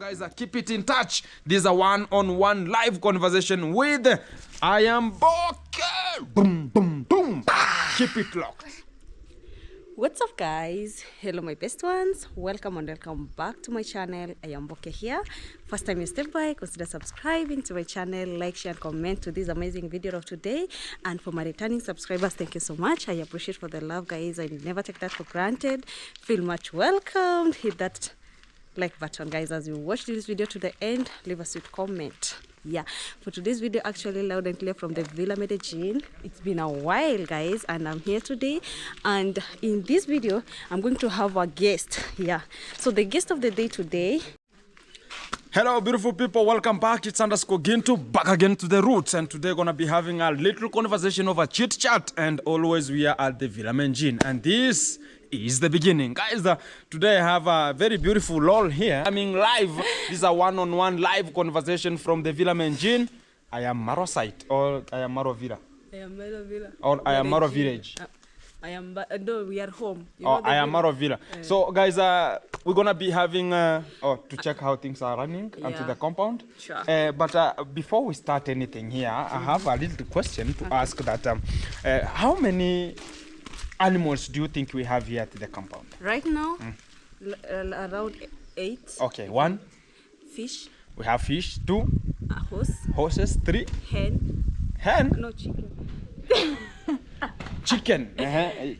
guys, keep it in touch. This is a one-on-one live conversation with I am Boke. Boom, boom, boom. Keep it locked. What's up, guys? Hello, my best ones. Welcome and welcome back to my channel. I am Boke here. First time you still by, consider subscribing to my channel, like, share, and comment to this amazing video of today. And for my returning subscribers, thank you so much. I appreciate for the love, guys. I never take that for granted. Feel much welcomed. Hit that like button, guys. As you watch this video to the end, leave a sweet comment. Yeah, for today's video, actually loud and clear from the Villa Medellin. It's been a while, guys, and I'm here today. And in this video, I'm going to have a guest. Yeah, so the guest of the day today. Hello, beautiful people. Welcome back. It's underscore Gintu, back again to the roots. And today, gonna be having a little conversation of a chit chat. And always we are at the Villa Medellin. And this is the beginning, guys. Today I have a very beautiful lol here. I mean, live. This is a one-on-one live conversation from the Villa Medellin. I am Maro site or I am Maro Villa. I am Maro Villa. Or I am Maro village. I am. No, we are home. I am Maro Villa. So, guys, we're gonna be having to check how things are running onto the compound. Sure. But before we start anything here, I have a little question to ask. That how many animals do you think we have here at the compound? Right now, around 8. Okay, 1. Fish. We have fish. 2. A horse. Horses. 3. Hen. Hen. No, chicken. Chicken.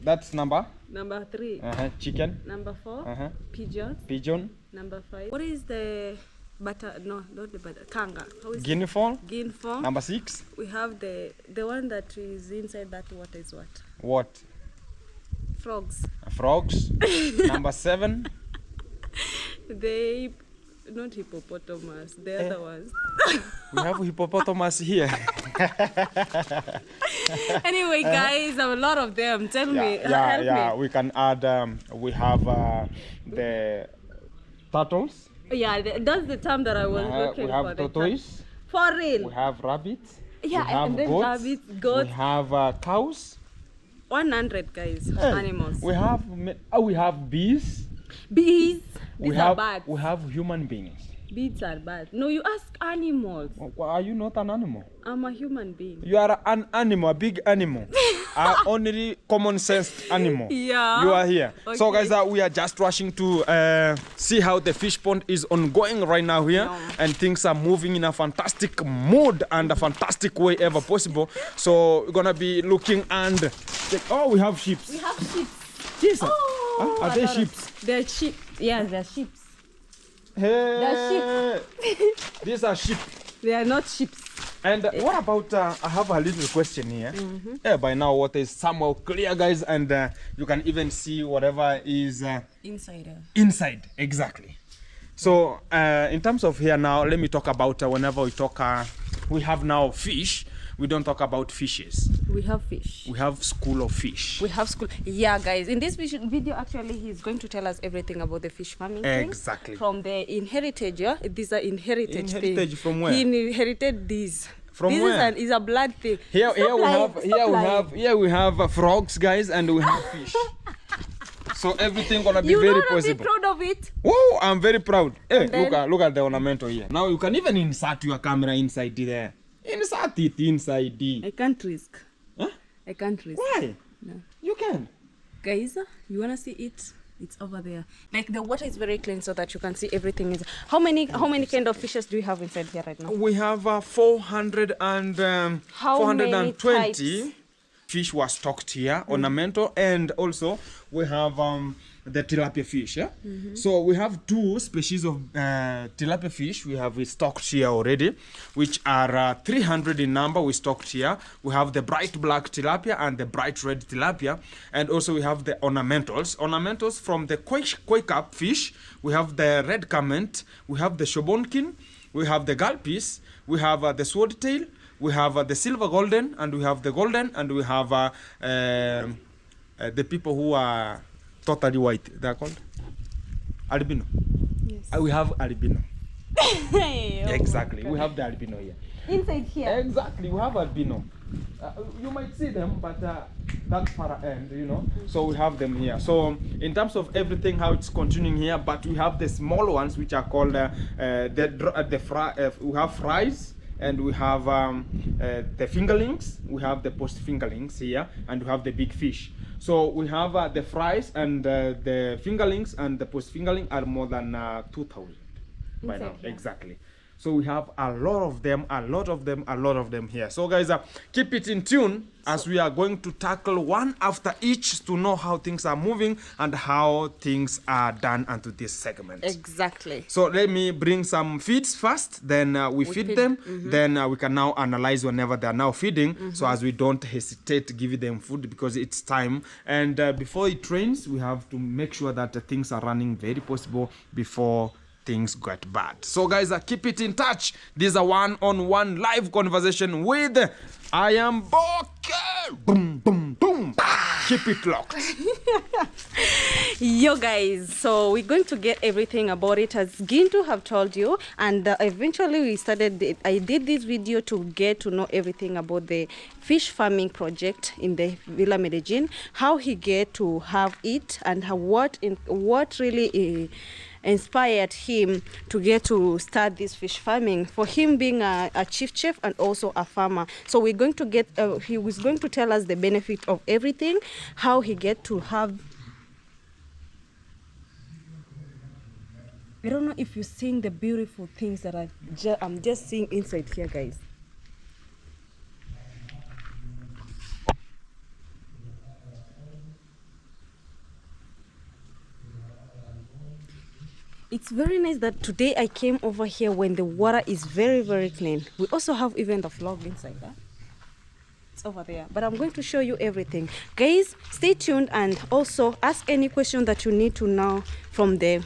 That's number. Number 3. Chicken. Number 4. Pigeon. Pigeon. Number 5. What is the butter? No, not the butter. Kanga. How is Guinea fowl. Guinea fowl. Number 6. We have the one that is inside that water is what? What? Frogs. Frogs. Number 7. They not hippopotamus. The other ones. We have hippopotamus here. Anyway, guys, a lot of them. Tell me. Yeah. Help me. We can add. We have the turtles. Yeah, that's the term that I was looking for. We have tortoise. For real. We have rabbits. Yeah, we have and then goats. rabbits, goats. We have cows. 100, guys. Animals. We have bees. Bees. These are bad. We have human beings. Bees are bad. No, you ask animals. Are you not an animal? I'm a human being. You are an animal, a big animal. Only common sense animal. Yeah. You are here. Okay. So, guys, we are just rushing to see how the fish pond is ongoing right now here. No. And things are moving in a fantastic mood and a fantastic way ever possible. So, we're going to be looking and... Oh, we have sheep. We have sheep. Yes. Oh, are they sheep? They're sheep. Yes, they're sheep. Hey. They're sheep. These are sheep. They are not sheep. And what about, I have a little question here. By now water is somehow clear, guys, and you can even see whatever is inside, exactly. So in terms of here now, let me talk about whenever we talk, we have now fish. We don't talk about fishes. We have fish. We have school of fish. We have school. Yeah, guys. In this video, actually, he's going to tell us everything about the fish farming. Exactly. From the inherited, yeah? These are inherited things. Inherited from where? He inherited these. From this where? Is a blood thing. Here we have frogs, guys, and we have fish. So everything gonna be very possible. Be proud of it. Whoa, I'm very proud. Hey, look at the ornamental here. Now you can even insert your camera inside there. Insert it inside. I can't risk. Huh? I can't risk. Why? No. You can. Guys, you wanna see it? It's over there. Like the water is very clean so that you can see everything. How many kind of fishes do you have inside here right now? We have 420 fish were stocked here, ornamental, and also we have the tilapia fish. Yeah. So we have 2 species of tilapia fish we have stocked here already, which are 300 in number. We stocked here. We have the bright black tilapia and the bright red tilapia, and also we have the ornamentals from the koi carp fish. We have the red curment, we have the shobonkin, we have the gulpies, we have the swordtail, we have the silver golden, and we have the golden, and we have the people who are totally white. They're called albino. Yes. We have albino. Exactly. Oh, we have the albino here. Inside here. Exactly. We have albino. You might see them, but that far end, you know. So we have them here. So in terms of everything, how it's continuing here, but we have the small ones which are called we have fries, and we have the fingerlings, we have the post fingerlings here, and we have the big fish. So we have the fries and the fingerlings and the post fingerling are more than 2,000 by now. Exactly. So we have a lot of them here. So guys, keep it in tune as we are going to tackle one after each to know how things are moving and how things are done onto this segment. Exactly. So let me bring some feeds first, then we feed them, then we can now analyze whenever they are now feeding, so as we don't hesitate to give them food because it's time. And before it rains, we have to make sure that things are running very possible before things get bad. So guys, keep it in touch. This is a one-on-one live conversation with I am Boke. Boom, boom, boom. Keep it locked. Yo guys, so we're going to get everything about it as Gintu have told you, and eventually we started I did this video to get to know everything about the fish farming project in the Villa Medellin, how he get to have it, and what really inspired him to get to start this fish farming, for him being a chief chef and also a farmer. So we're going to get he was going to tell us the benefit of everything, how he get to have, I don't know if you're seeing the beautiful things that I'm just seeing inside here, guys. It's very nice that today I came over here when the water is very, very clean. We also have even the vlog inside that. It's over there. But I'm going to show you everything. Guys, stay tuned and also ask any question that you need to know from the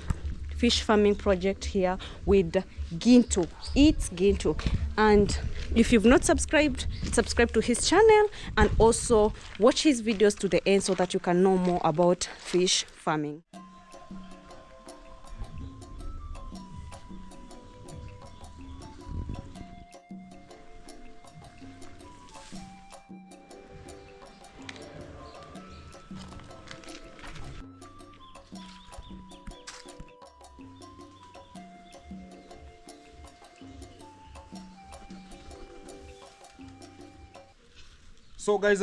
fish farming project here with Gintu. It's Gintu. And if you've not subscribed, subscribe to his channel and also watch his videos to the end so that you can know more about fish farming. So guys,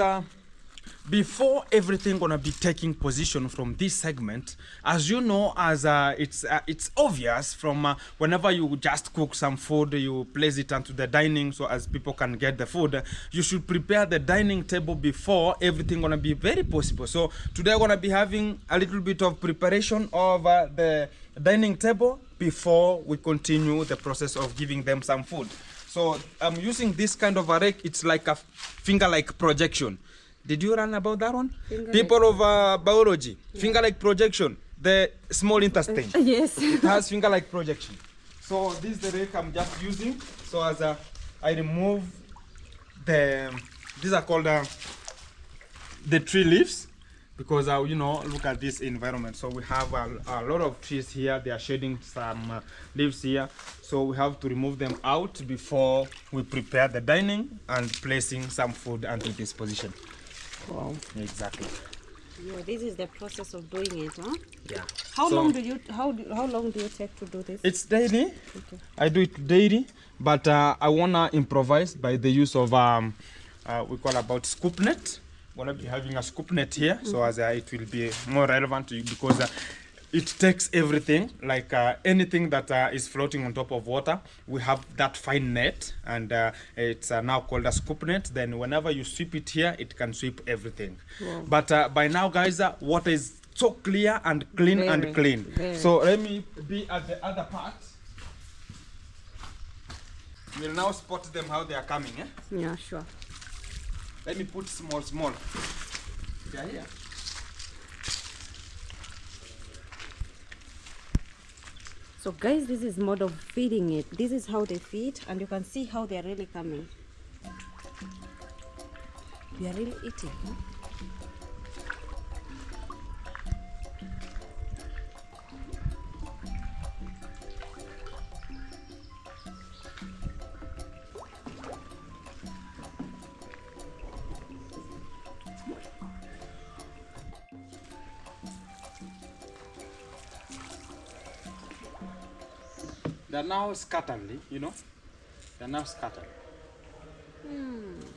before everything gonna be taking position from this segment, as you know, as it's obvious from whenever you just cook some food, you place it onto the dining so as people can get the food, you should prepare the dining table before everything gonna be very possible. So today I'm gonna be having a little bit of preparation of the dining table before we continue the process of giving them some food. So I'm using this kind of a rake. It's like a finger-like projection. Did you learn about that one? People of biology, yeah. Finger-like projection, the small intestine. Yes. It has finger-like projection. So this is the rake I'm just using. So as I remove these are called the tree leaves, because you know, look at this environment. So we have a lot of trees here. They are shedding some leaves here, so we have to remove them out before we prepare the dining and placing some food into this position. Wow, exactly. Yeah, this is the process of doing it, huh? Yeah. How long do you take to do this? It's daily. Okay. I do it daily, but I wanna improvise by the use of we call about scoop net. We're going to be having a scoop net here, so as it will be more relevant to you, because it takes everything, like anything that is floating on top of water. We have that fine net, and it's now called a scoop net. Then whenever you sweep it here, it can sweep everything. Wow. But by now, guys, water is so clear and clean and clean. So let me be at the other part. We'll now spot them how they are coming. Yeah, sure. Let me put small. They are here. So guys, this is mode of feeding it. This is how they feed, and you can see how they are really coming. They are really eating. Huh? They're now scattered, you know. They're now scattered.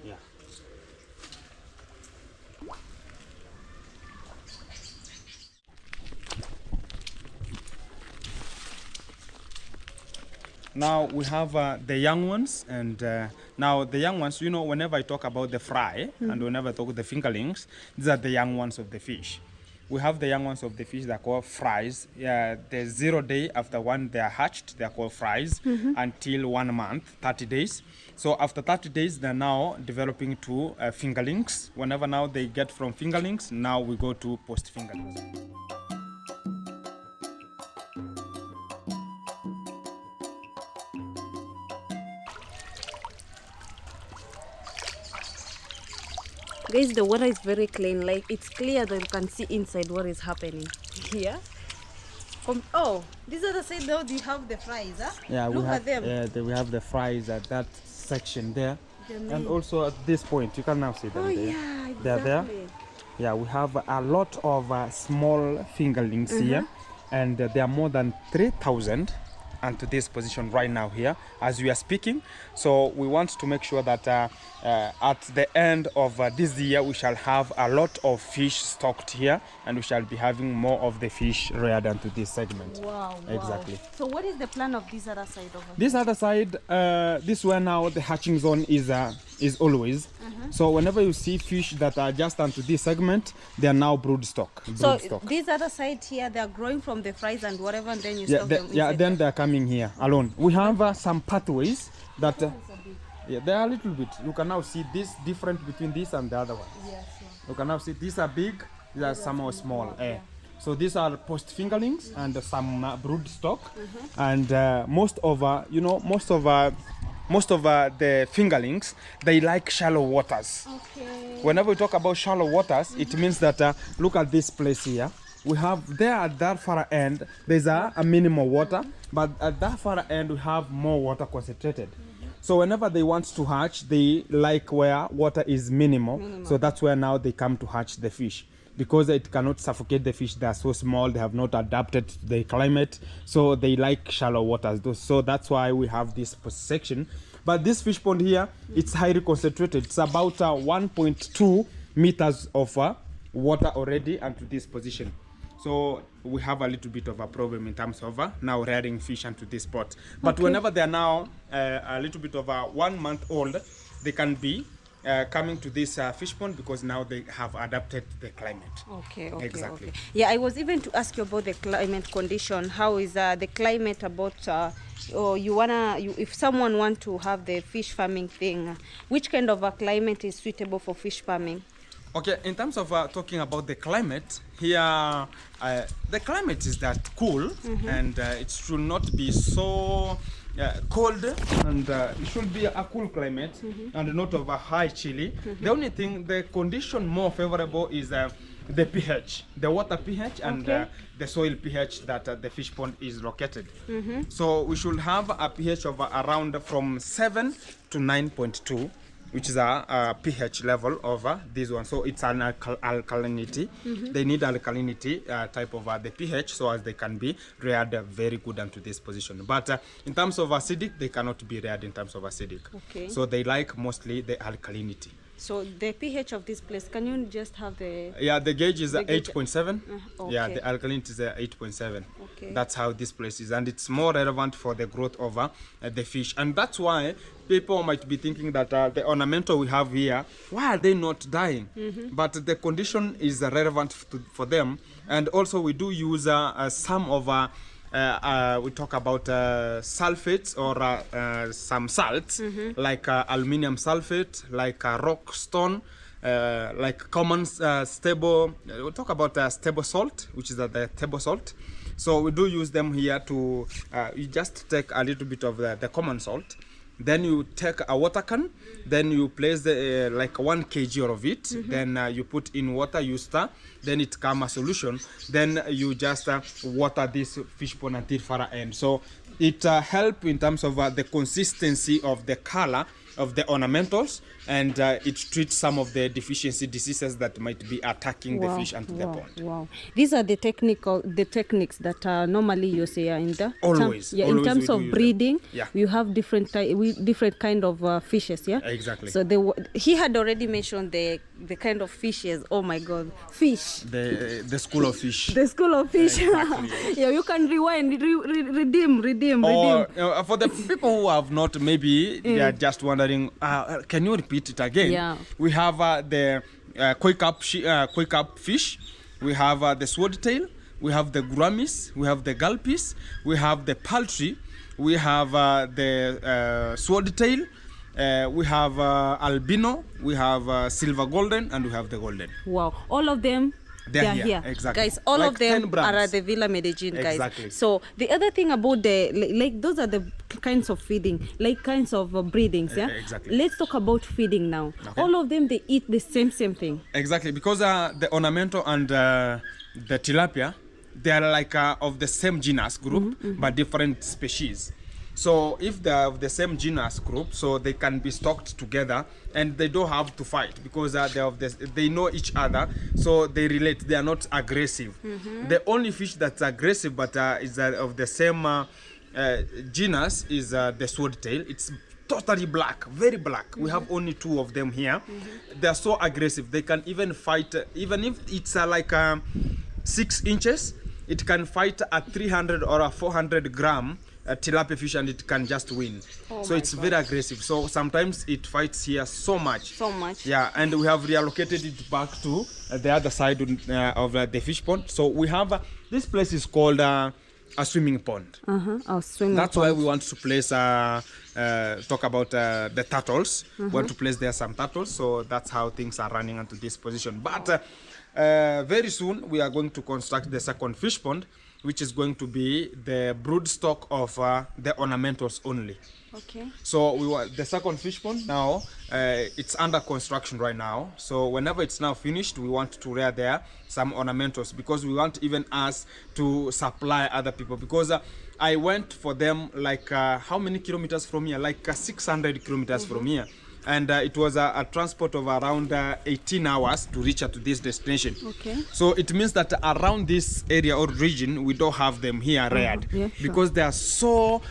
Yeah. Now we have the young ones, and now the young ones, you know, whenever I talk about the fry and whenever I talk the fingerlings, these are the young ones of the fish. We have the young ones of the fish that are called fries. The 0 day after one they are hatched, they are called fries until 1 month, 30 days. So after 30 days, they're now developing to fingerlings. Whenever now they get from fingerlings, now we go to post fingerlings. Guys, the water is very clean. Like, it's clear that you can see inside what is happening here. Oh, this other side though, you have the fries, huh? Yeah, Look at them. we have the fries at that section there, and also at this point you can now see them. Oh there. yeah, exactly. They're there. Yeah, we have a lot of small fingerlings here, and there are more than 3,000 and to this position right now here as we are speaking. So we want to make sure that at the end of this year we shall have a lot of fish stocked here, and we shall be having more of the fish reared onto this segment. Wow, exactly. Wow. So what is the plan of this other side over here? This other side, this where now the hatching zone is always. So whenever you see fish that are just onto this segment, they are now brood stock. So this other side here, they are growing from the fries and whatever, and then you stock them inside then they are coming here alone. We have some pathways that they are a little bit. You can now see this different between this and the other one. Yes, You can now see these are big, these are somehow small. So these are post fingerlings and some brood stock, and most of the fingerlings, they like shallow waters. Okay. Whenever we talk about shallow waters, it means that look at this place here. We have there at that far end, there's a minimal water, but at that far end we have more water concentrated. So whenever they want to hatch, they like where water is minimal. So that's where now they come to hatch the fish, because it cannot suffocate the fish. They are so small, they have not adapted to the climate, so they like shallow waters. So that's why we have this section. But this fish pond here, it's highly concentrated. It's about 1.2 meters of water already onto this position. So we have a little bit of a problem in terms of now rearing fish onto this spot. But whenever they are now a little bit of 1 month old, they can be coming to this fish pond, because now they have adapted to the climate. Okay, exactly. Okay. Yeah, I was even to ask you about the climate condition. How is the climate about? If someone want to have the fish farming thing, which kind of a climate is suitable for fish farming? Okay, in terms of talking about the climate here, the climate is that cool, and it should not be so cold, and it should be a cool climate and not of a high chilly. The only thing, the condition more favorable is the pH, the water pH, and the soil pH that the fish pond is located. So we should have a pH of around from 7 to 9.2, which is a pH level over this one. So it's an alkalinity. They need alkalinity type of the pH, so as they can be reared very good into this position. But in terms of acidic, they cannot be reared in terms of acidic. Okay. So they like mostly the alkalinity. So the pH of this place, can you just have the... Yeah, the gauge is 8.7. Okay. Yeah, the alkalinity is 8.7. Okay. That's how this place is, and it's more relevant for the growth of the fish. And that's why people might be thinking that the ornamental we have here, why are they not dying? But the condition is relevant for them. And also we do use some of we talk about sulfates or some salts, like aluminium sulfate, like rock stone, like common stable. We'll talk about stable salt, which is the table salt. So we do use them here to, you just take a little bit of the common salt, then you take a water can, then you place the, like 1 kg of it, then you put in water, you stir, then it comes a solution, then you just water this fish pond until far end. So it helps in terms of the consistency of the color of the ornamentals, and it treats some of the deficiency diseases that might be attacking the fish and the pond. Wow, these are the techniques that normally you see in the always in terms of breeding. You have different kind of fishes. Exactly. So he had already mentioned the kind of fishes. Oh my God, fish. The school of fish. The school of fish. Exactly. Yeah, you can rewind, redeem. For the people who have not, maybe they are just wondering, can you repeat it again? Yeah. We have the koi carp fish, we have the swordtail, we have the grammis, we have the gulpies, we have the paltry, we have the swordtail, we have albino, we have silver golden, and we have the golden. Wow, all of them. They are here. Exactly. Guys, all like of them are at the Villa Medellin, guys. Exactly. So the other thing about those are the kinds of feeding, kinds of breedings, yeah? Exactly. Let's talk about feeding now. Okay. All of them, they eat the same thing. Exactly, because the ornamental and the tilapia, they are like of the same genus group, but different species. So if they are of the same genus group, so they can be stocked together, and they don't have to fight because they know each other, so they relate. They are not aggressive. The only fish that's aggressive but is of the same genus is the swordtail. It's totally black, very black. We have only 2 of them here. They are so aggressive. They can even fight, even if it's 6 inches, it can fight a 300 or a 400 gram tilapia fish, and it can just win. So it's very aggressive. So sometimes it fights here so much. Yeah, and we have reallocated it back to the other side of the fish pond. So we have this place is called a swimming pond. That's why we want to place talk about the turtles. We want to place there some turtles. So that's how things are running into this position. But very soon we are going to construct the second fish pond, which is going to be the brood stock of the ornamentals only. Okay. So we want the second fish pond now. It's under construction right now. So whenever it's now finished, we want to rear there some ornamentals, because we want even us to supply other people. Because I went for them like how many kilometers from here? Like 600 kilometers from here. And it was a transport of around 18 hours to reach to this destination. Okay. So it means that around this area or region, we don't have them here reared. Yeah, because they are so,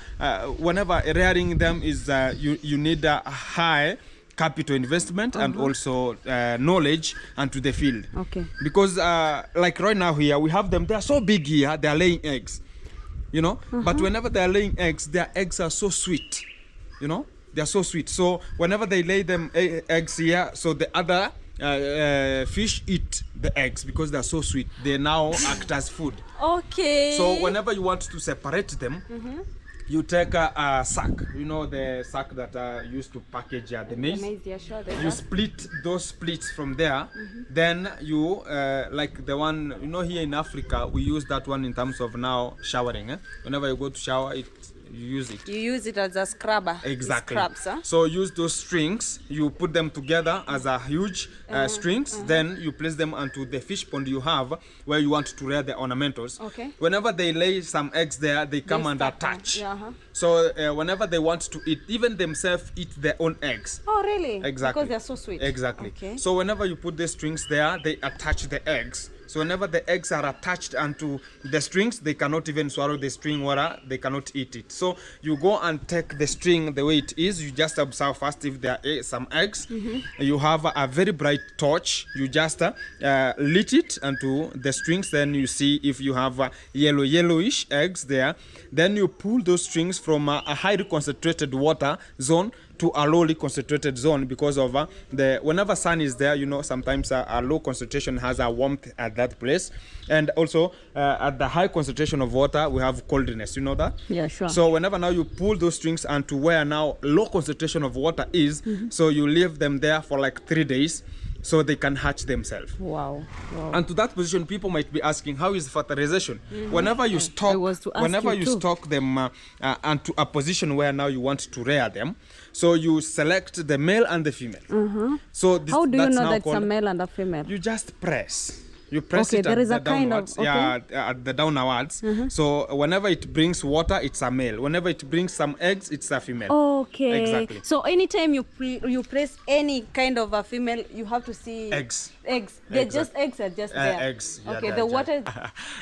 whenever rearing them is, you need a high capital investment and also knowledge into the field. Okay. Because like right now here, we have them, they are so big here, they are laying eggs, you know. But whenever they are laying eggs, their eggs are so sweet, you know. They are so sweet. So whenever they lay them eggs here, so the other fish eat the eggs because they are so sweet. They now act as food. Okay. So whenever you want to separate them, you take a sack. You know the sack that used to package the maize. You split those splits from there. Then you like the one, you know, here in Africa we use that one in terms of now showering. Whenever you go to shower, you use it. You use it as a scrubber. Exactly. Scrubs, huh? So use those strings, you put them together as a huge strings, then you place them onto the fish pond you have where you want to rear the ornamentals. Okay. Whenever they lay some eggs there, they come and attach. So whenever they want to eat, even themselves eat their own eggs. Oh, really? Exactly. Because they're so sweet. Exactly. Okay. So whenever you put the strings there, they attach the eggs. So whenever the eggs are attached onto the strings, they cannot even swallow the string water, they cannot eat it. So you go and take the string the way it is, you just observe first if there are some eggs. You have a very bright torch, you just lit it onto the strings, then you see if you have yellowish eggs there. Then you pull those strings from a highly concentrated water zone to a lowly concentrated zone, because of whenever sun is there, you know, sometimes a low concentration has a warmth at that place, and also at the high concentration of water we have coldness, you know that? Yeah, sure. So whenever now you pull those strings and to where now low concentration of water is, so you leave them there for like 3 days so they can hatch themselves. Wow. And to that position, people might be asking, how is fertilization? Whenever you stock them into a position where now you want to rear them, so you select the male and the female. So this, how do you know that's a male and a female? You just press. You press Okay, it there at is the a kind of- downwards. Yeah, at the downwards. So whenever it brings water, it's a male. Whenever it brings some eggs, it's a female. Okay. Exactly. So anytime you press any kind of a female, you have to see Eggs. Eggs. They're Exact- just eggs are just there. Eggs. Yeah, Okay. they're The just- water.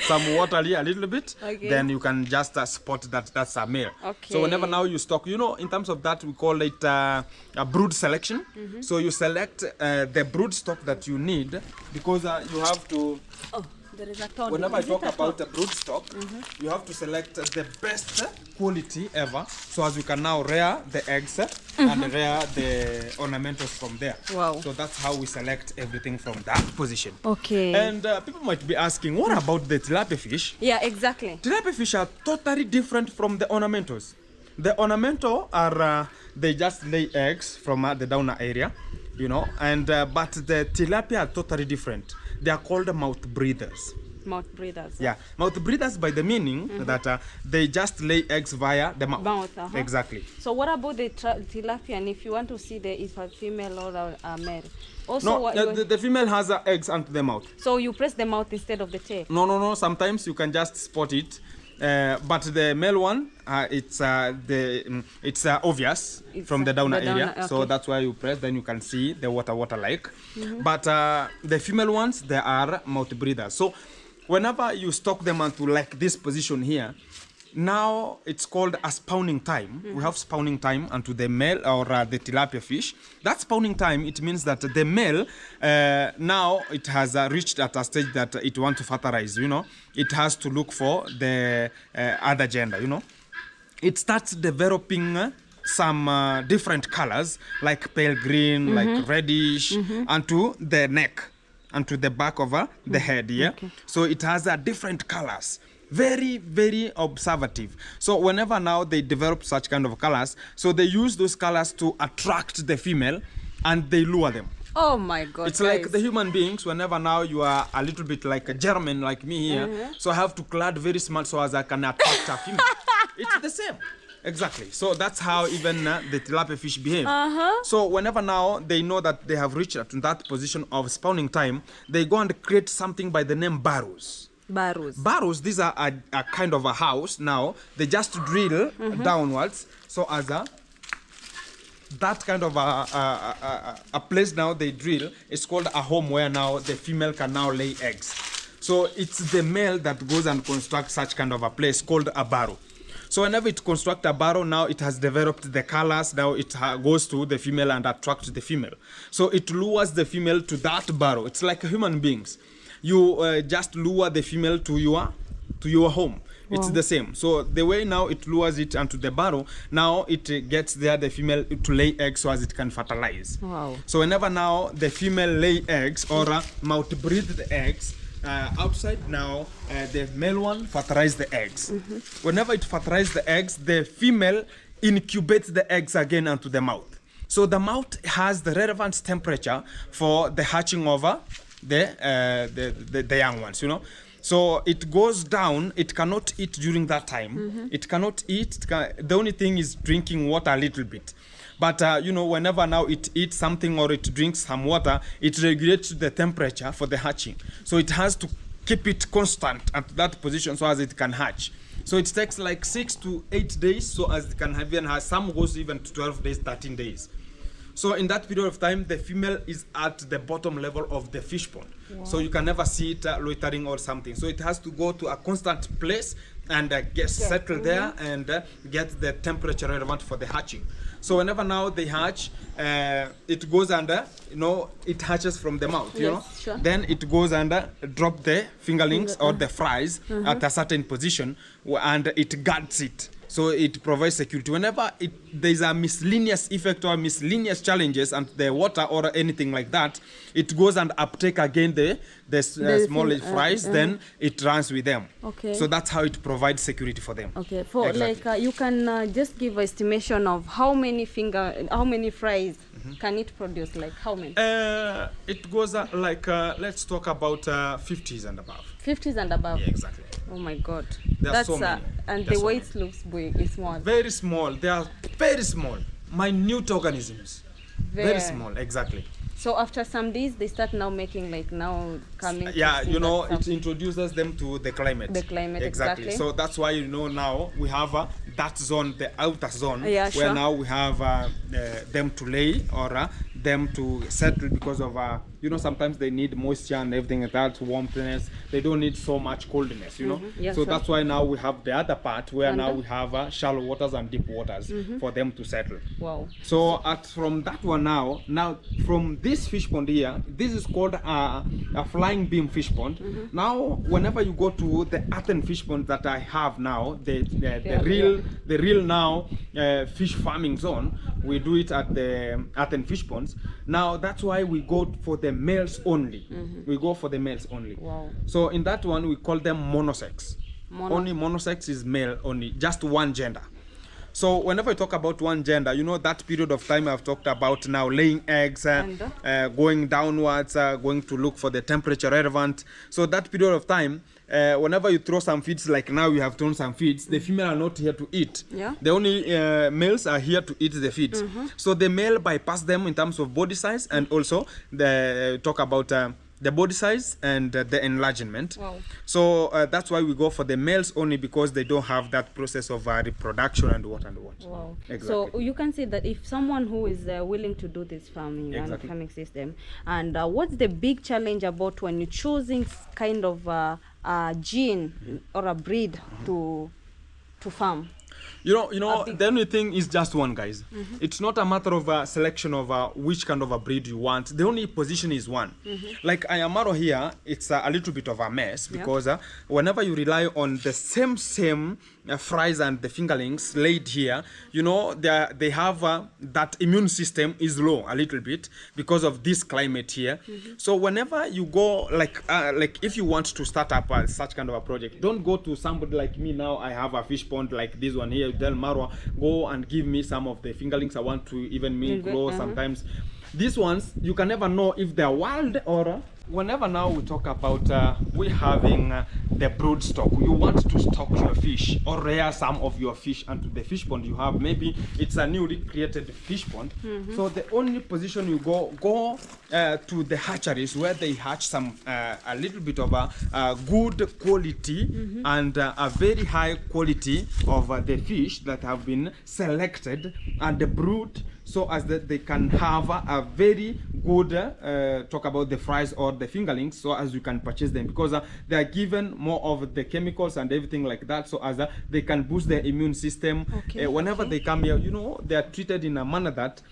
some water here a little bit. Okay. Then you can just spot that that's a male. Okay. So whenever now you stock, in terms of that we call it a brood selection. So you select the brood stock that you need because you have to. Oh, there is a toad. Whenever I Is it talk a about toad? a brood stock, you have to select the best quality ever, so as you can now rear the eggs and rear the ornamentals from there. Wow. So that's how we select everything from that position. Okay. And people might be asking, what about the tilapia fish? Yeah, exactly. Tilapia fish are totally different from the ornamentals. The ornamental are, they just lay eggs from the downer area, and but the tilapia are totally different. They are called mouth breathers. Mouth breathers. Yeah, mouth breathers by the meaning that they just lay eggs via the mouth. Mouth. Exactly. So what about the tilapia? And if you want to see if a female or a male, also No, what the female has eggs onto the mouth. so you press the mouth instead of the tail. No. Sometimes you can just spot it. But the male one, it's obvious from the downer area, so okay. that's why you press. Then you can see the water like. But the female ones, they are mouth breathers. So whenever you stock them onto like this position here, now it's called a spawning time. We have spawning time onto the male or the tilapia fish. That spawning time, it means that the male now it has reached at a stage that it wants to fertilize. It has to look for the other gender. It starts developing some different colors like pale green, like reddish, onto the neck, onto the back of the head. Yeah. Okay. So it has different colors. Very, very observative. So whenever now they develop such kind of colors, so they use those colors to attract the female and they lure them. Oh my God! It's like the human beings. Whenever now you are a little bit like a German, like me here, so I have to clad very smart so as I can attract a female. It's the same. Exactly. So that's how even the tilapia fish behave. So whenever now they know that they have reached that position of spawning time, they go and create something by the name burrows. Burrows, these are a kind of a house. Now they just drill downwards, so as that kind of a place now they drill is called a home where now the female can now lay eggs. So it's the male that goes and constructs such kind of a place called a burrow. So whenever it constructs a burrow, now it has developed the colors. Now it goes to the female and attracts the female. So it lures the female to that burrow. It's like human beings. You just lure the female to your home. Wow. It's the same. So the way now it lures it onto the burrow, now it gets there the female to lay eggs so as it can fertilize. Wow. So whenever now the female lay eggs or mouth breathed eggs, outside now the male one fertilize the eggs. Whenever it fertilizes the eggs, the female incubates the eggs again onto the mouth. So the mouth has the relevant temperature for the hatching over the young ones, So it goes down. It cannot eat during that time. It cannot eat. The only thing is drinking water a little bit. But whenever now it eats something or it drinks some water, it regulates the temperature for the hatching. So it has to keep it constant at that position so as it can hatch. So it takes like 6 to 8 days so as it can even have, some goes even to 12 days, 13 days. So in that period of time, the female is at the bottom level of the fish pond. Wow. So you can never see it loitering or something. So it has to go to a constant place and get settled there and get the temperature relevant for the hatching. So whenever now they hatch, it goes under, it hatches from the mouth, Sure. Then it goes under, drop the fingerlings or the fries at a certain position and it guards it. So it provides security. Whenever there's a miscellaneous effect or miscellaneous challenges and the water or anything like that, it goes and uptake again the small fries, then it runs with them. Okay. So that's how it provides security for them. Okay. For exactly. You can just give an estimation of how many fries can it produce? Like how many? It goes let's talk about 50s and above. 50s and above. Yeah, exactly. Oh my God. That's so many. And the weight looks big. It's small. Very small. They are very small, minute organisms. Very small, exactly. So after some days, they start now making like now coming. Yeah, to see you know, that it introduces them to the climate. The climate, exactly. So that's why, you know, now we have that zone, the outer zone, Yeah, where sure. now we have them to lay or them to settle because of you know, sometimes they need moisture and everything like that, warmthness. They don't need so much coldness, you know. Yeah, so sure. that's why now we have the other part where And now we have shallow waters and deep waters for them to settle. Wow. So from that one now from this fish pond here, this is called a flying beam fish pond. Now whenever you go to the earthen fish pond that I have now, the real now fish farming zone, we do it at the earthen fish ponds. Now that's why we go for the males only. We go for the males only. Wow. So in that one we call them monosex. Only monosex is male only, just one gender. So whenever I talk about one gender, you know, that period of time I've talked about now, laying eggs, going downwards, going to look for the temperature relevant. So that period of time, whenever you throw some feeds, like now you have thrown some feeds, the female are not here to eat. Yeah. The only males are here to eat the feeds. So the male bypass them in terms of body size, and also the talk about the body size and the enlargement. Wow. So that's why we go for the males only, because they don't have that process of reproduction and what and what. Wow. Exactly. So you can say that if someone who is willing to do this farming and farming system, and what's the big challenge about when you're choosing kind of a gene or a breed to farm? You know, the only thing is just one, guys. It's not a matter of selection of which kind of a breed you want. The only position is one. Like Ayamaro here, it's a little bit of a mess, because whenever you rely on the same fries and the fingerlings laid here, you know, they have that immune system is low a little bit because of this climate here. So whenever you go, like if you want to start up such kind of a project, don't go to somebody like me. Now I have a fish pond like this one here, Del Marwa, go and give me some of the fingerlings I want to even me grow. Sometimes these ones you can never know if they're wild or whenever now we talk about we having the brood stock, you want to stock your fish or rear some of your fish into the fish pond you have. Maybe it's a newly created fish pond. So the only position you go to the hatcheries where they hatch some a little bit of a good quality and a very high quality of the fish that have been selected and the brood, so as that they can have a very good talk about the fries or the fingerlings, so as you can purchase them, because they are given more of the chemicals and everything like that, so as they can boost their immune system. Whenever they come here, you know, they are treated in a manner that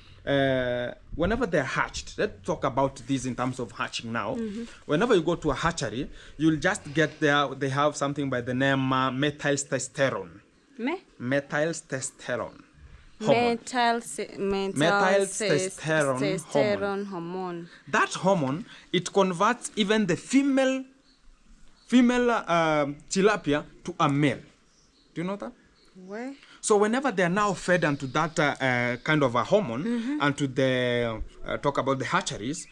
whenever they're hatched, let's talk about this in terms of hatching now. Whenever you go to a hatchery, you'll just get there, they have something by the name methyltestosterone. Methyltestosterone. Methyltestosterone hormone. That hormone, it converts even the female tilapia to a male. Do you know that? Where? So whenever they are now fed onto that kind of a hormone, and to the talk about the hatcheries,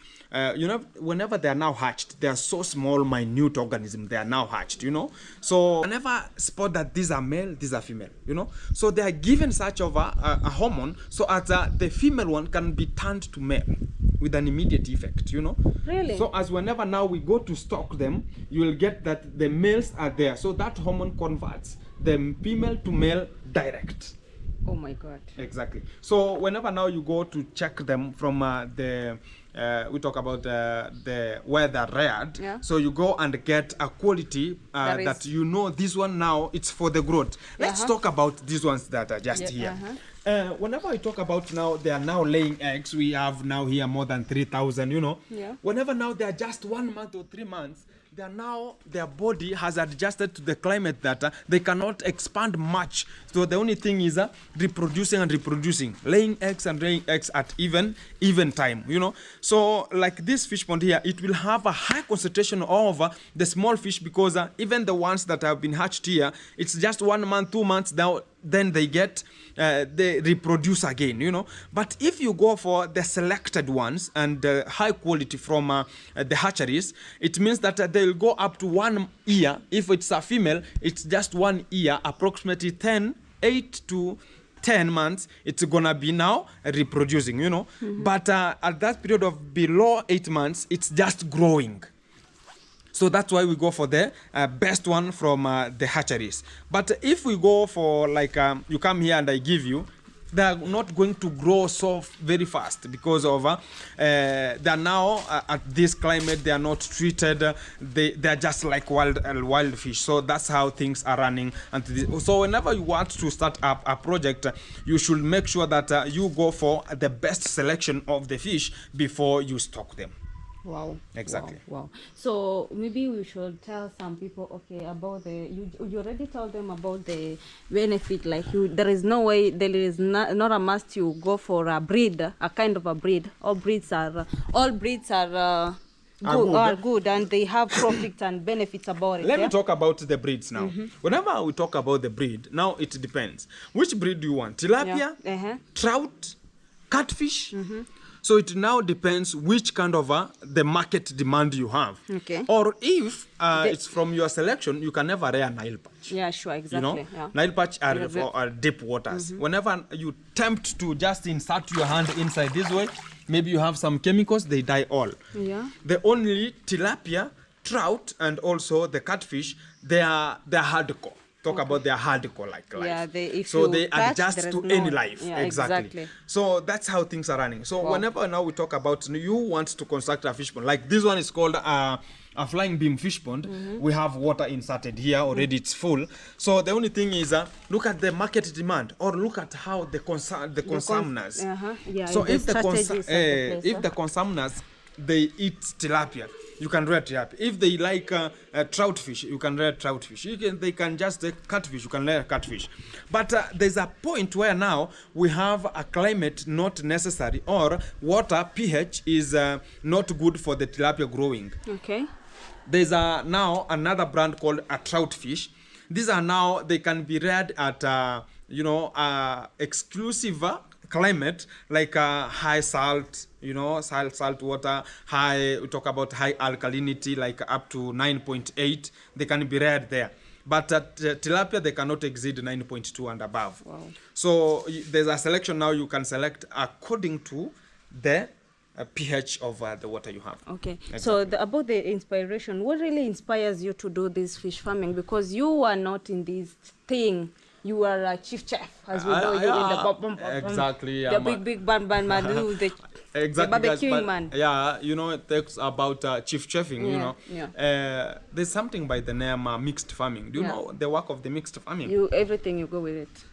you know, whenever they are now hatched, they are so small, minute organisms. They are now hatched, you know. So whenever spot that these are male, these are female, you know. So they are given such of a hormone, so as the female one can be turned to male with an immediate effect, you know. Really? So as whenever now we go to stock them, you will get that the males are there. So that hormone converts the female to male direct. Oh my God. Exactly. So whenever now you go to check them from we talk about the where they're reared. So you go and get a quality that you know this one now it's for the growth. Let's talk about these ones that are just here. Whenever I talk about now they are now laying eggs, we have now here more than 3,000, you know. Whenever now they are just 1 month or 3 months, they are now, their body has adjusted to the climate that they cannot expand much. So the only thing is reproducing and reproducing, laying eggs and laying eggs at even time, you know. So like this fish pond here, it will have a high concentration of the small fish, because even the ones that have been hatched here, it's just 1 month, 2 months now, then they get they reproduce again, you know. But if you go for the selected ones and high quality from the hatcheries, it means that they'll go up to 1 year. If it's a female, it's just 1 year, approximately 8 to 10 months, it's gonna be now reproducing, you know. But at that period of below 8 months, it's just growing. So that's why we go for the best one from the hatcheries. But if we go for like, you come here and I give you, they're not going to grow so very fast because of they're now at this climate, they are not treated, they're just like wild fish. So that's how things are running. And so whenever you want to start up a project, you should make sure that you go for the best selection of the fish before you stock them. Wow. Exactly. Wow. So maybe we should tell some people, okay, about you already told them about the benefit. Like there is no way, there is not a must you go for a breed, a kind of a breed. All breeds are good, and they have profits and benefits about it. Let me talk about the breeds now. Whenever we talk about the breed, now it depends. Which breed do you want? Tilapia, trout, catfish? So it now depends which kind of the market demand you have. Okay. Or if it's from your selection, you can never rear Nile perch. Yeah, sure, exactly. You know, Nile perch are deep waters. Whenever you attempt to just insert your hand inside this way, maybe you have some chemicals, they die all. Yeah. The only tilapia, trout, and also the catfish, they're hardcore. Talk about their hardcore like life. Yeah, they adjust to any life. Yeah, exactly. So that's how things are running. So whenever now we talk about you want to construct a fish pond, like this one is called a flying beam fish pond. We have water inserted here already. It's full. So the only thing is look at the market demand, or look at how the consumers. So if the consumers they eat tilapia, you can rear tilapia. If they like trout fish, you can rear trout fish. They can just catfish, you can rear catfish. But there's a point where now we have a climate not necessary, or water pH is not good for the tilapia growing. Okay. There's now another brand called a trout fish. These are now, they can be reared at exclusive climate, like high salt, salt water, we talk about high alkalinity, like up to 9.8, they can be reared there. But at tilapia, they cannot exceed 9.2 and above. Wow. So there's a selection now you can select according to the pH of the water you have. Okay. Exactly. So about the inspiration, what really inspires you to do this fish farming? Because you are not in this thing. You are a chief chef, as we know you in the exactly. The big man, the barbecuing man. Yeah, it talks about chief chefing. There's something by the name mixed farming. Do you know the work of the mixed farming? Everything you go with it.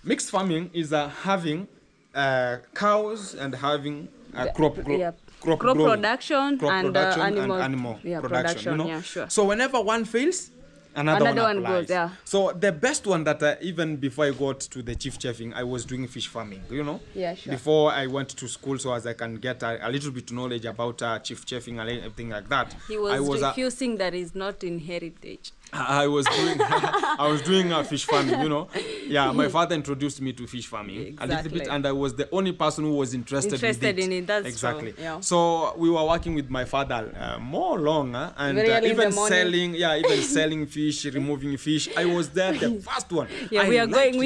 Mixed farming is having cows and having crop production and animal production. Yeah, sure. So whenever one fails, another one goes, yeah. So the best one that even before I got to the chief chefing, I was doing fish farming, Yeah, sure. Before I went to school, so as I can get a little bit knowledge about chief chefing and everything like that. He was refusing that is not in heritage. I was doing fish farming, Yeah, my father introduced me to fish farming a little bit, and I was the only person who was interested in it. That's exactly. True. Yeah. So we were working with my father more longer, and even selling fish, removing fish. I was there the first one. Yeah, we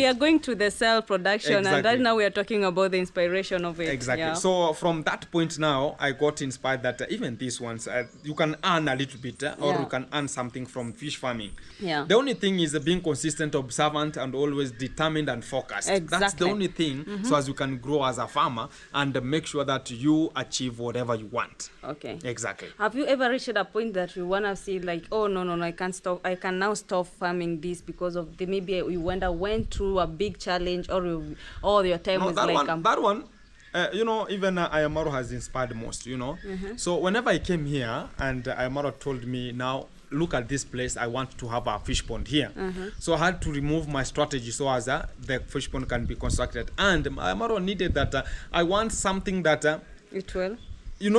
are going to the cell production, and right now we are talking about the inspiration of it. Exactly. Yeah. So from that point now, I got inspired that even these ones, you can earn a little bit, or you can earn something from fish farming. Yeah. The only thing is being consistent, observant, and always determined and focused. Exactly. That's the only thing, so as you can grow as a farmer and make sure that you achieve whatever you want. Okay. Exactly. Have you ever reached a point that you want to see like, oh no, I can't stop. I can now stop farming this because of maybe you went through a big challenge, or all your time was like that one. Even Ayamaro has inspired most. So whenever I came here and Ayamaro told me, now look at this place, I want to have a fish pond here. So I had to remove my strategy so as the fish pond can be constructed. And Ayamaro needed that I want something that it will.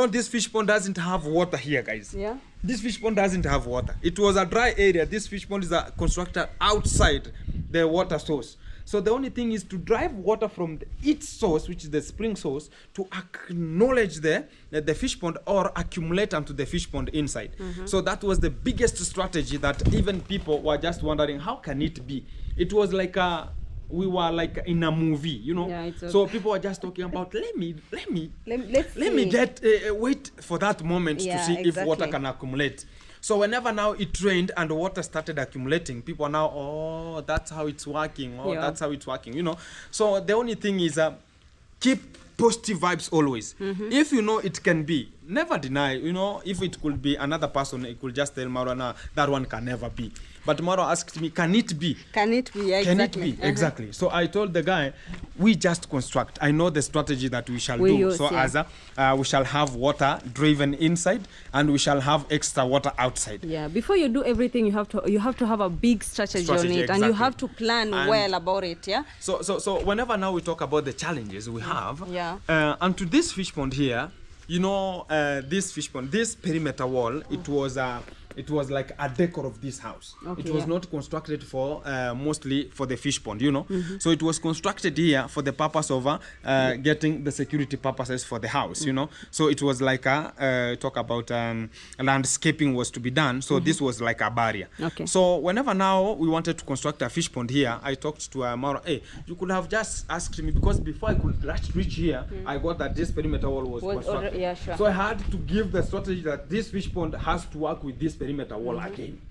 This fish pond doesn't have water here, guys. Yeah. This fish pond doesn't have water. It was a dry area. This fish pond is constructed outside the water source. So the only thing is to drive water from its source, which is the spring source, to acknowledge the fish pond or accumulate onto the fish pond inside. So that was the biggest strategy that even people were just wondering, how can it be? It was like we were like in a movie, you know. Yeah, it's okay. So people were just talking about let me let's get wait for that moment to see if water can accumulate. So whenever now it rained and water started accumulating, people are now, oh, that's how it's working. Oh, that's how it's working, you know. So the only thing is keep positive vibes always. If you know it can be, never deny, you know. If it could be another person, it could just tell Marwa, nah, that one can never be. But Marwa asked me, can it be? Can it be? Yeah, can exactly. it be? Exactly. So I told the guy, we just construct. I know the strategy that we shall do. Use, so as we shall have water driven inside, and we shall have extra water outside. Yeah. Before you do everything, you have to have a big strategy on it, exactly. and you have to plan well about it. Yeah. So whenever now we talk about the challenges we have, and to this fish pond here, you know, this fish pond, this perimeter wall, it was like a decor of this house. It was not constructed for mostly for the fish pond, you know. So it was constructed here for the purpose of getting the security purposes for the house, you know. So it was like talk about landscaping was to be done. So this was like a barrier. Okay. So whenever now we wanted to construct a fish pond here, I talked to Maura, hey, you could have just asked me, because before I could reach here, I got that this perimeter wall was constructed. Yeah, sure. So I had to give the strategy that this fish pond has to work with this perimeter wall again.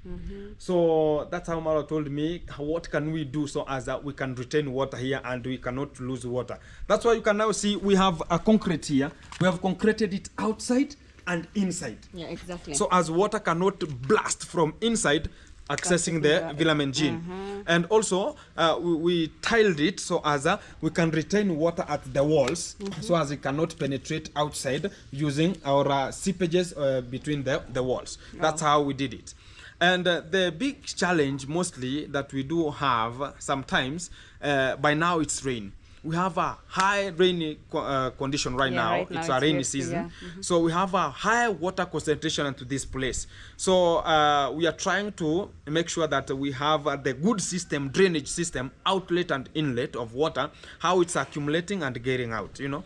So that's how Mara told me, what can we do so as that we can retain water here and we cannot lose water. That's why you can now see we have a concrete here. We have concreted it outside and inside. Yeah, exactly. So as water cannot blast from inside, accessing the vitamin gene. And also we tiled it so as we can retain water at the walls, so as it cannot penetrate outside using our seepages between the walls. That's how we did it. And the big challenge mostly that we do have sometimes, by now it's rain. We have a high rainy condition right now. Right now it's a rainy season. So we have a high water concentration into this place. So we are trying to make sure that we have the good system, drainage system, outlet and inlet of water, how it's accumulating and getting out, you know.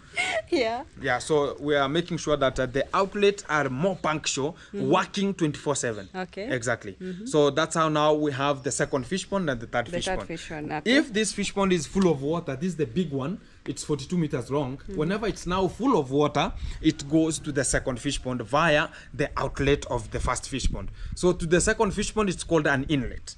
Yeah, so we are making sure that the outlets are more punctual, working 24/7. Okay. Exactly. So that's how now we have the second fish pond and the third fish pond. Okay. If this fish pond is full of water, this is the big one, it's 42 meters long. Whenever it's now full of water, it goes to the second fish pond via the outlet of the first fish pond. So to the second fish pond, it's called an inlet.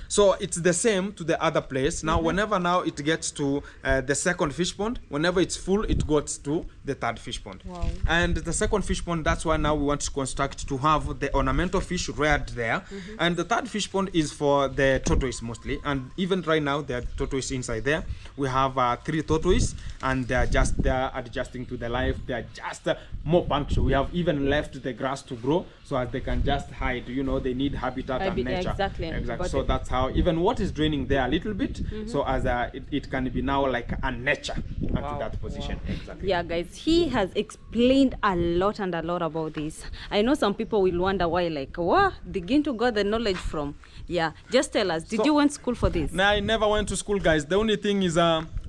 So it's the same to the other place. Now, whenever now it gets to the second fish pond, whenever it's full, it goes to the third fish pond. Wow. And the second fish pond, that's why now we want to construct to have the ornamental fish reared there. And the third fish pond is for the tortoise mostly. And even right now, there are tortoise inside there. We have 3 tortoise, and they are just there adjusting to the life. They are just more punctual. We have even left the grass to grow so as they can just hide. You know, they need habitat and nature. Exactly. So that's how even what is draining there a little bit, so as it can be now like a nature into that position. Exactly. Yeah, guys, he has explained a lot about this. I know some people will wonder why, like, what begin to get the knowledge from. Yeah, just tell us, did you went to school for this? No, I never went to school, guys. The only thing is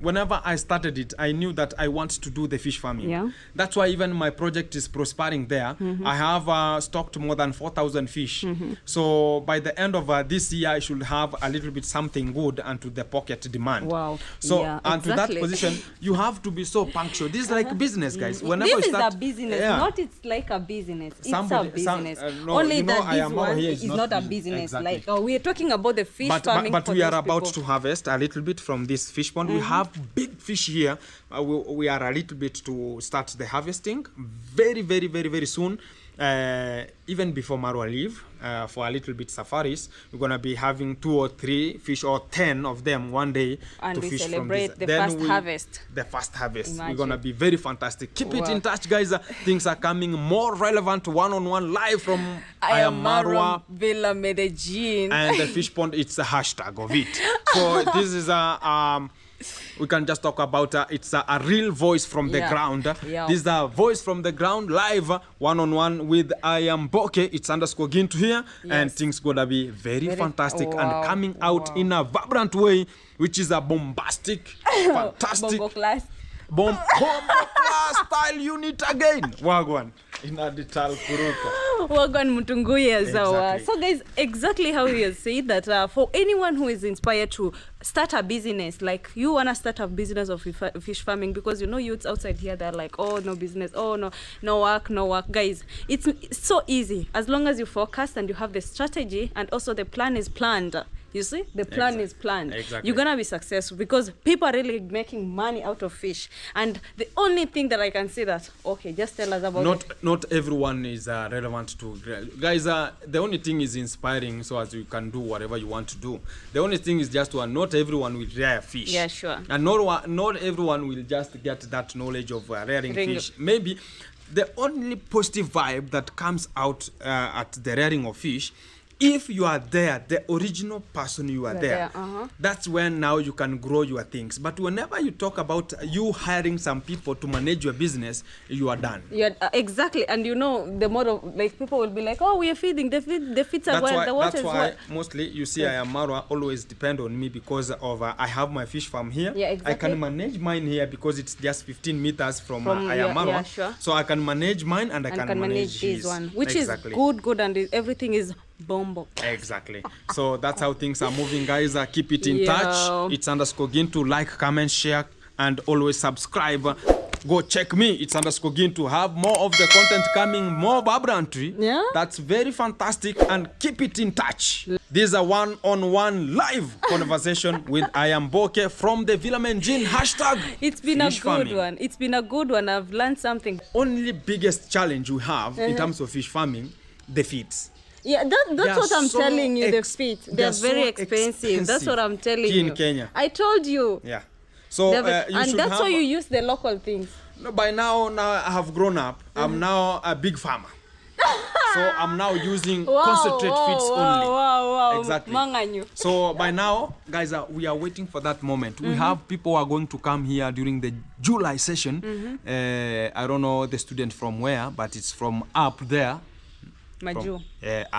whenever I started it, I knew that I want to do the fish farming. Yeah. That's why even my project is prospering there. I have stocked more than 4,000 fish. So by the end of this year, I should have a little bit something good and to the pocket demand. Wow. So and exactly. to that position, you have to be so punctual. This is like business, guys. Whenever this you start, is a business, not it's like a business. It's a business. Only you know, that this one is not a business. Exactly. Like we are talking about the fish farming. But for we are those about people. to harvest a little bit from this fish pond. We have big fish here. We are a little bit to start the harvesting very soon. Even before Marwa leave for a little bit safaris, we're gonna be having 2 or 3 fish or 10 of them one day and to we fish celebrate from the this. first harvest. The first harvest. Imagine. We're gonna be very fantastic. Keep it in touch, guys. Things are coming more relevant, one-on-one live from I am Marwa Villa Medellin. And the fish pond, it's a hashtag of it. So this is we can just talk about it's a real voice from the ground. This is a voice from the ground, live, one-on-one with I am Boke. It's _Gintu here, and things gonna be very fantastic and coming out in a vibrant way, which is a bombastic, fantastic, bombo class style unit again. Wagwan in a detail kuruka. Wagon Mutunguye Zawa. Exactly. So guys, exactly how he has said that for anyone who is inspired to start a business, like you want to start a business of fish farming, because you know youths outside here, they're like, oh, no business, oh, no work. Guys, it's so easy as long as you focus and you have the strategy, and also the plan is planned. You see, the plan is planned. Exactly. You're gonna be successful because people are really making money out of fish. And the only thing that I can say that, okay, just tell us about it. Not everyone is relevant to guys. The only thing is inspiring, so as you can do whatever you want to do. The only thing is just not everyone will rear fish. Yeah, sure. And not everyone will just get that knowledge of rearing fish. Maybe the only positive vibe that comes out at the rearing of fish, if you are there, the original person you are there, that's when now you can grow your things. But whenever you talk about you hiring some people to manage your business, you are done. Yeah, exactly. And you know, the model, like people will be like, oh, we are feeding, the feeds are well, the water is well. That's why mostly you see Ayamara always depend on me, because of I have my fish farm here. Yeah, exactly. I can manage mine here because it's just 15 meters from Ayamara. Yeah, sure. So I can manage mine and I can manage this one, which exactly. is good, and everything is bombo. Exactly. So that's how things are moving, guys. Keep it in touch. It's _Gintu. Like, comment, share, and always subscribe. Go check me. It's _Gintu. Have more of the content coming, more vibrantly. Yeah. That's very fantastic. And keep it in touch. This is a one-on-one live conversation with Ayamboke from the Villa Menjin #. It's been a good farming. one. It's been a good one. I've learned something. Only biggest challenge we have in terms of fish farming, the feeds. Yeah, that's what I'm telling you, the feet. They're very so expensive. That's what I'm telling you. In Kenya. I told you. Yeah. So and that's why you use the local things. No, by now I have grown up. I'm now a big farmer. So I'm now using concentrate feeds only. Wow. Exactly. Manganyu. So by now, guys, we are waiting for that moment. We have people who are going to come here during the July session. I don't know the student from where, but it's from up there. Maju.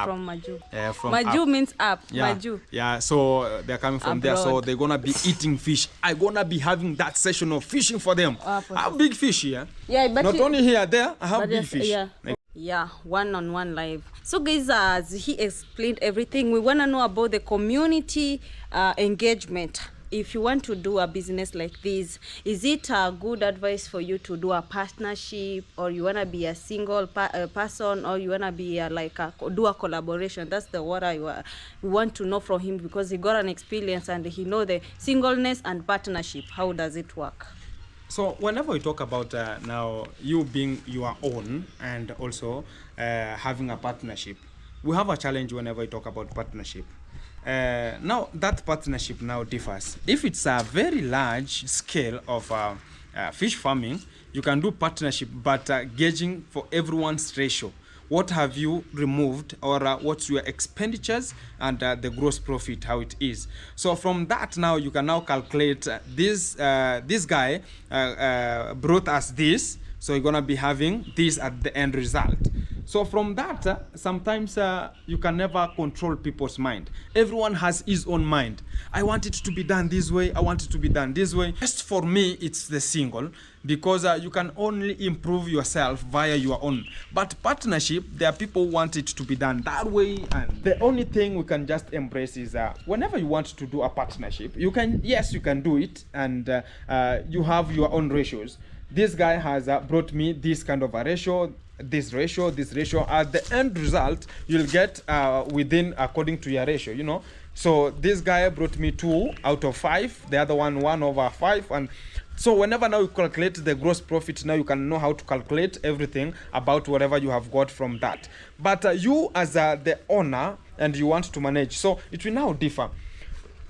From Maju. From Maju up. means up. Yeah. Maju. Yeah, so they're coming from there. So they're going to be eating fish. I'm going to be having that session of fishing for them. I have big fish here. Yeah, but not only here, there, I have big fish. Yeah, one-on-one live. So guys, as he explained everything, we want to know about the community engagement. If you want to do a business like this, is it a good advice for you to do a partnership, or you want to be a single person, or you want to be do a collaboration? That's the what I want to know from him, because he got an experience and he know the singleness and partnership. How does it work? So whenever we talk about now you being your own and also having a partnership, we have a challenge whenever we talk about partnership. Now that partnership now differs. If it's a very large scale of fish farming, you can do partnership, but gauging for everyone's ratio. What have you removed, or what's your expenditures and the gross profit, how it is. So from that now you can now calculate this guy brought us this, so you're gonna be having this at the end result. So from that, sometimes you can never control people's mind. Everyone has his own mind. I want it to be done this way. I want it to be done this way. Just for me, it's the single, because you can only improve yourself via your own. But partnership, there are people who want it to be done that way. And the only thing we can just embrace is whenever you want to do a partnership, you can do it, and you have your own ratios. This guy has brought me this kind of a ratio, this ratio. At the end result, you'll get within according to your ratio, you know. So this guy brought me 2 out of 5, the other one 1/5, and so whenever now you calculate the gross profit, now you can know how to calculate everything about whatever you have got from that. But you as the owner, and you want to manage, so it will now differ.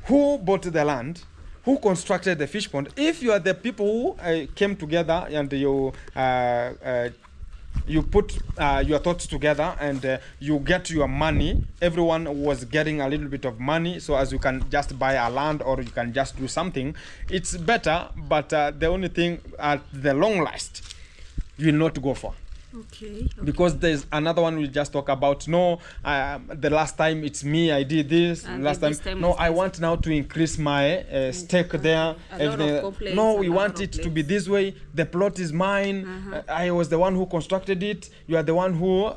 Who bought the land? Who constructed the fish pond? If you are the people who came together and you put your thoughts together and you get your money, everyone was getting a little bit of money, so as you can just buy a land or you can just do something, it's better. But the only thing at the long last you will not go for, Okay. Because there's another one we just talk about. No, the last time it's me, I did this. And Last this time, time no, it's I this. want now to increase my stake there. A lot of complaints No, and we a want lot it of to be this way. The plot is mine. I was the one who constructed it. You are the one who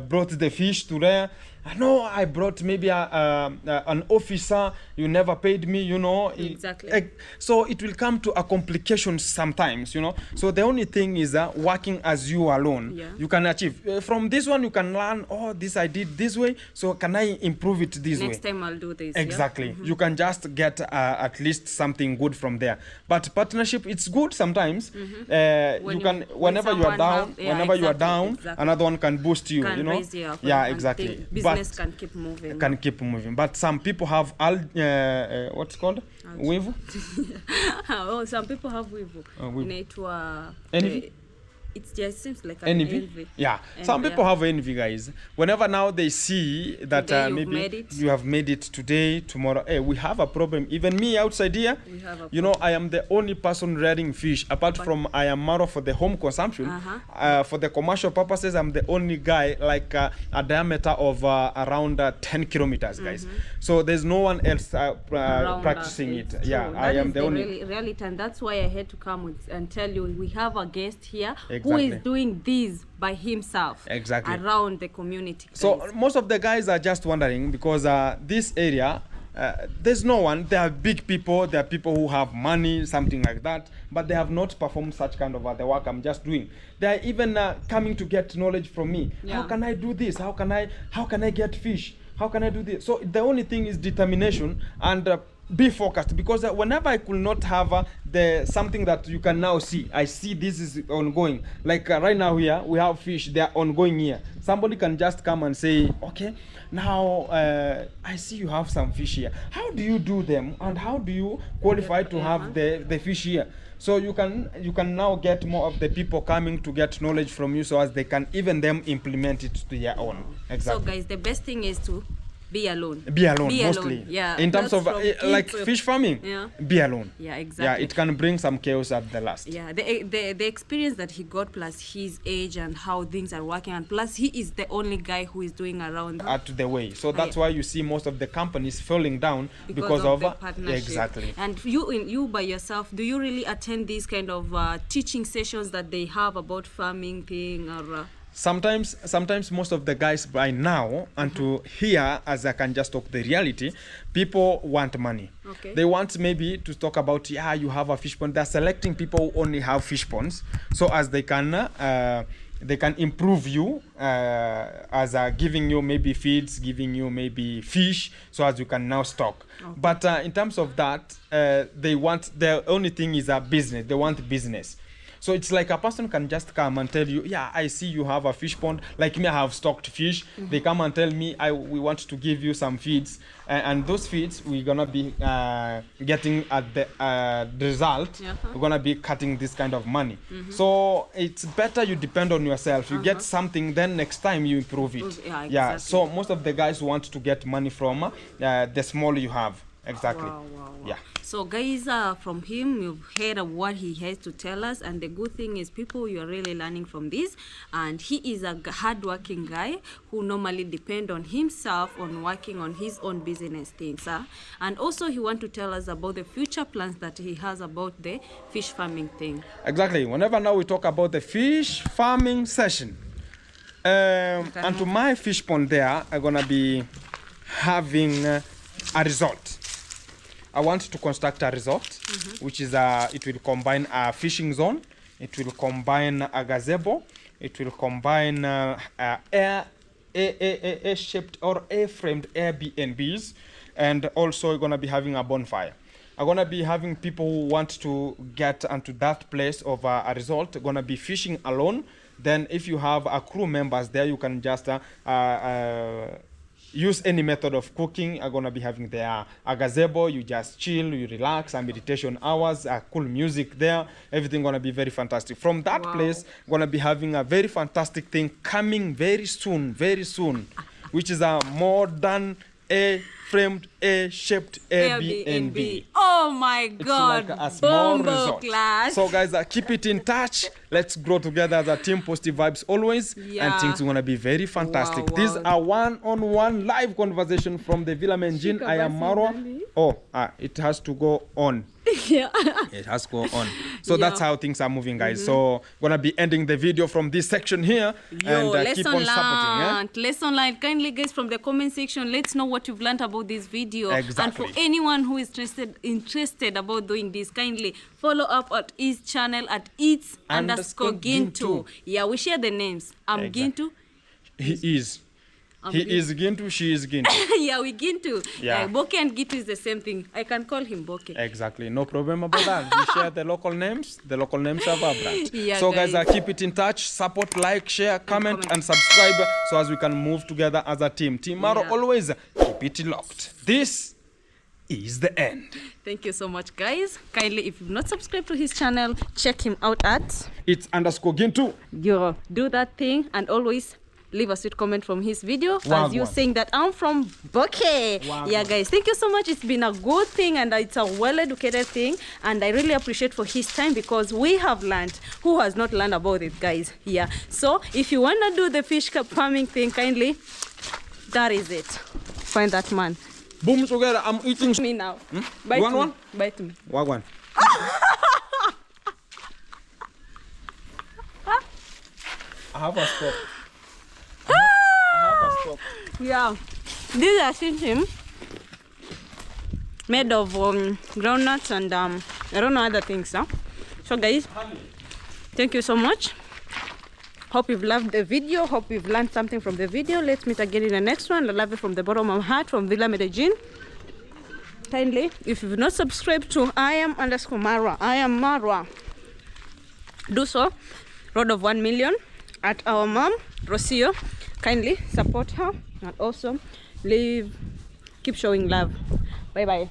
brought the fish to there. No, I brought maybe an officer. You never paid me, you know. Exactly. So it will come to a complication sometimes, you know. So the only thing is working as you alone. Yeah. You can achieve. From this one, you can learn, oh, this I did this way. So can I improve it this way? Next time I'll do this. Exactly. You can just get at least something good from there. But partnership, it's good sometimes. Whenever you are down, another one can boost you. Can you know. raise you up Yeah, and exactly. business can keep moving. Can keep moving. But some people have what's it called? Weevil. Oh, some people have weevil. Envy? It just seems like an envy. Yeah, some people have envy, guys. Whenever now they see that Today maybe you have made it today, tomorrow. Hey, we have a problem. Even me outside here, We have a you know, I am the only person rearing fish. Apart from I am more for the home consumption. For the commercial purposes, I'm the only guy like a diameter of around 10 kilometers, guys. So there's no one else practicing it. Yeah, I am the only. Reality, and that's why I had to come and tell you we have a guest here who Exactly. is doing this by himself. Exactly. Around the community. So guys. most of the guys are just wondering because this area, there's no one. There are big people. There are people who have money, something like that, but they have not performed such kind of the work I'm just doing. They are even coming to get knowledge from me. Yeah. How can I do this? How can I get fish? How can I do this? So the only thing is determination and be focused, because whenever I could not have the something that you can now see, I see this is ongoing. Like right now here, we have fish, they are ongoing here. Somebody can just come and say, okay, now I see you have some fish here. How do you do them, and how do you qualify to have the fish here? So you can now get more of the people coming to get knowledge from you, so as they can even them implement it to their own. Exactly. So guys, the best thing is to be alone. Be alone, mostly. Yeah. In terms of like fish farming, be alone. Yeah, exactly. Yeah, it can bring some chaos at the last. Yeah, the experience that he got, plus his age and how things are working, and plus he is the only guy who is doing around At the way. So that's why you see most of the companies falling down because of the of partnership. exactly. And you by yourself, do you really attend these kind of teaching sessions that they have about farming thing or? Sometimes most of the guys by now, and to hear, as I can just talk the reality, people want money. Okay. They want maybe to talk about, yeah, you have a fish pond. They're selecting people who only have fish ponds, so as they can improve you as giving you maybe feeds, giving you maybe fish, so as you can now stock. Okay. But in terms of that, the only thing is a business. They want business. So it's like a person can just come and tell you, yeah, I see you have a fish pond. Like me, I have stocked fish. They come and tell me, we want to give you some feeds. And those feeds, we're going to be getting at the result. We're going to be cutting this kind of money. So it's better you depend on yourself. You get something, then next time you improve it. Yeah, exactly. Yeah, so most of the guys want to get money from the small you have. Exactly. Wow. Yeah. So guys, from him, you've heard of what he has to tell us, and the good thing is, people, you are really learning from this. And he is a hardworking guy who normally depend on himself on working on his own business things. And also, he want to tell us about the future plans that he has about the fish farming thing. Exactly. Whenever now we talk about the fish farming session, and to my fish pond there, I'm gonna be having a resort. I want to construct a resort, which is it will combine a fishing zone, it will combine a gazebo, it will combine air-shaped or air-framed Airbnbs, and also we're gonna be having a bonfire. I'm gonna be having people who want to get onto that place of a resort, gonna be fishing alone. Then if you have a crew members there, you can just use any method of cooking. I'm gonna be having there a gazebo. You just chill, you relax, and meditation hours, cool music there. Everything gonna be very fantastic. From that place, gonna be having a very fantastic thing coming very soon, which is a modern framed A-shaped Airbnb. Oh my God. It's like a small Bombo resort. class. So guys, keep it in touch. Let's grow together as a team. Positive vibes always. Yeah. And things are going to be very fantastic. Wow, These wow. are one-on-one live conversation from the Villa Menjin. I am Marwa. Oh, it has to go on. Yeah. It has to go on. So Yeah. that's how things are moving, guys. So gonna be ending the video from this section here. Yo, And keep on supporting. Lesson learned. Kindly, guys, from the comment section, let's know what you've learned about this video. Exactly. And for anyone who is interested about doing this, kindly follow up at his channel at its_Gintu. Yeah, we share the names. I'm Exactly. Gintu. He is. He is Gintu, she is Gintu. Yeah, we Gintu. Yeah. Boke and Gitu is the same thing. I can call him Boke. Exactly, no problem about that. We share the local names. The local names are vibrant. Yeah, so guys, guys. keep it in touch. Support, like, share, comment, and subscribe so as we can move together as a team. Team Maro, Yeah. always keep it locked. This is the end. Thank you so much, guys. Kindly, if you've not subscribed to his channel, check him out at It's_Gintu. Yo, do that thing and always leave a sweet comment from his video as you Wagwan. saying that I'm from Boke. Yeah, guys, thank you so much. It's been a good thing and it's a well-educated thing, and I really appreciate for his time because we have learned. Who has not learned about it, guys? Yeah. So if you want to do the fish farming thing, kindly, that is it. Find that man. Boom together. I'm eating. Me now. You Bite want me. one? Bite me. Wagwan. I have a stop. Yeah, these are shrimp made of groundnuts and I don't know other things. Huh? So guys, thank you so much. Hope you've loved the video. Hope you've learned something from the video. Let's meet again in the next one. I love you from the bottom of my heart from Villa Medellin. Kindly, if you've not subscribed to I am Marwa, do so. Road of 1 million at our mom Rocio. Kindly support her and also keep showing love. Bye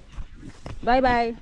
bye.